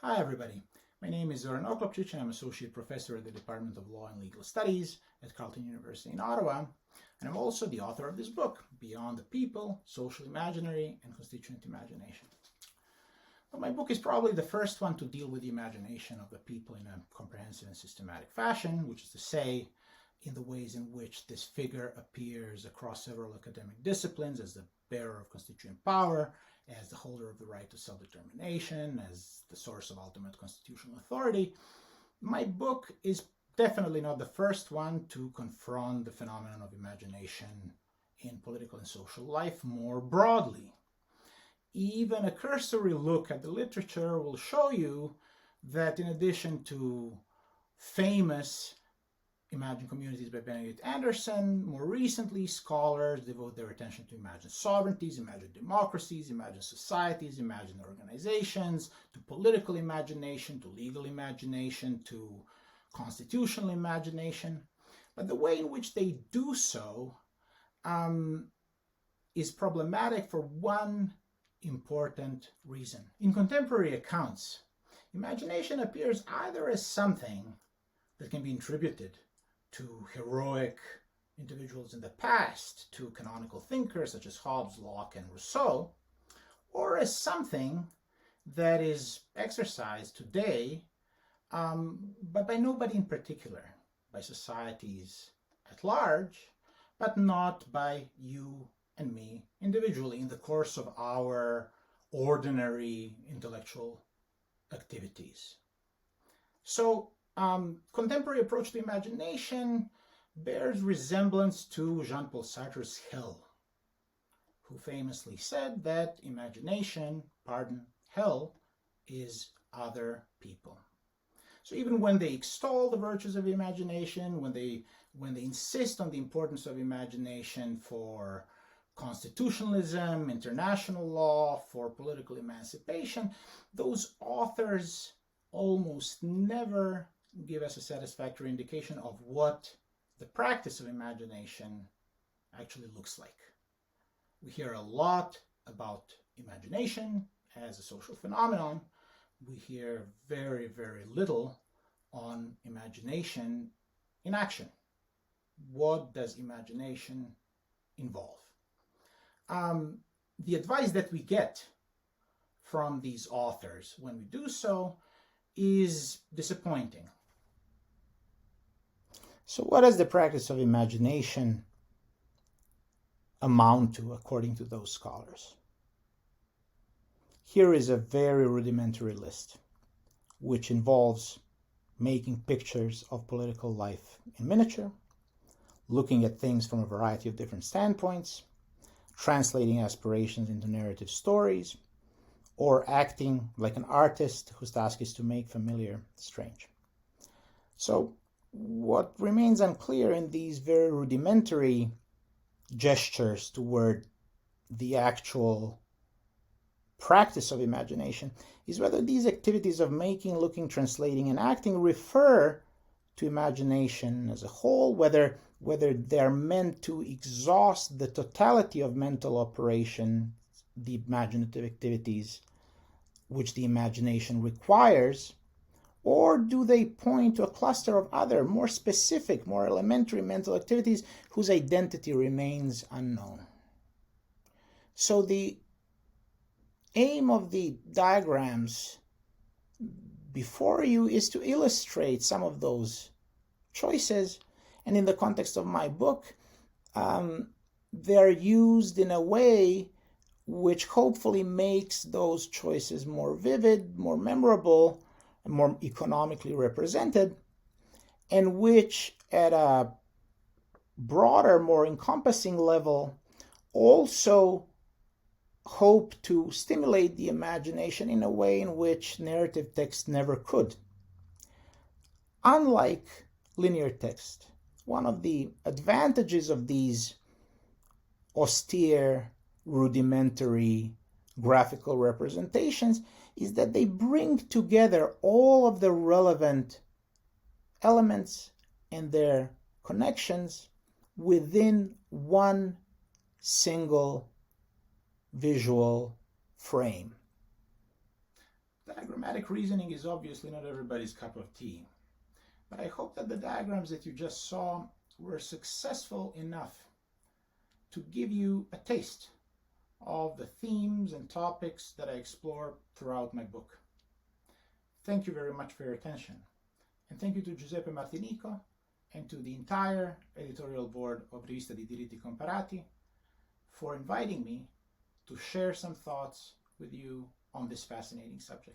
Hi everybody, my name is Zoran Oklopcic and I'm Associate Professor at the Department of Law and Legal Studies at Carleton University in Ottawa, and I'm also the author of this book, Beyond the People, Social Imaginary and Constituent Imagination. Well, my book is probably the first one to deal with the imagination of the people in a comprehensive and systematic fashion, which is to say, in the ways in which this figure appears across several academic disciplines as the bearer of constituent power, as the holder of the right to self-determination, as the source of ultimate constitutional authority. My book is definitely not the first one to confront the phenomenon of imagination in political and social life more broadly. Even a cursory look at the literature will show you that in addition to famous Imagined Communities by Benedict Anderson, more recently, scholars devote their attention to imagined sovereignties, imagined democracies, imagined societies, imagined organizations, to political imagination, to legal imagination, to constitutional imagination. But the way in which they do so is problematic for one important reason. In contemporary accounts, imagination appears either as something that can be attributed to heroic individuals in the past, to canonical thinkers such as Hobbes, Locke, and Rousseau, or as something that is exercised today, but by nobody in particular, by societies at large, but not by you and me individually in the course of our ordinary intellectual activities. So, contemporary approach to imagination bears resemblance to Jean-Paul Sartre's Hell, who famously said that hell is other people. So even when they extol the virtues of imagination, when they insist on the importance of imagination for constitutionalism, international law, for political emancipation, those authors almost never give us a satisfactory indication of what the practice of imagination actually looks like. We hear a lot about imagination as a social phenomenon. We hear very, very little on imagination in action. What does imagination involve? The advice that we get from these authors when we do so is disappointing. So what does the practice of imagination amount to according to those scholars? Here is a very rudimentary list, which involves making pictures of political life in miniature, looking at things from a variety of different standpoints, translating aspirations into narrative stories, or acting like an artist whose task is to make familiar strange. So what remains unclear in these very rudimentary gestures toward the actual practice of imagination is whether these activities of making, looking, translating, and acting refer to imagination as a whole, whether they're meant to exhaust the totality of mental operation, the imaginative activities which the imagination requires, or do they point to a cluster of other, more specific, more elementary mental activities whose identity remains unknown? So the aim of the diagrams before you is to illustrate some of those choices, and in the context of my book, they're used in a way which hopefully makes those choices more vivid, more memorable, more economically represented, and which at a broader, more encompassing level also hope to stimulate the imagination in a way in which narrative text never could. Unlike linear text, one of the advantages of these austere, rudimentary graphical representations is that they bring together all of the relevant elements and their connections within one single visual frame. Diagrammatic reasoning is obviously not everybody's cup of tea, but I hope that the diagrams that you just saw were successful enough to give you a taste of the themes and topics that I explore throughout my book. Thank you very much for your attention, and thank you to Giuseppe Martinico and to the entire editorial board of Rivista di Diritti Comparati for inviting me to share some thoughts with you on this fascinating subject.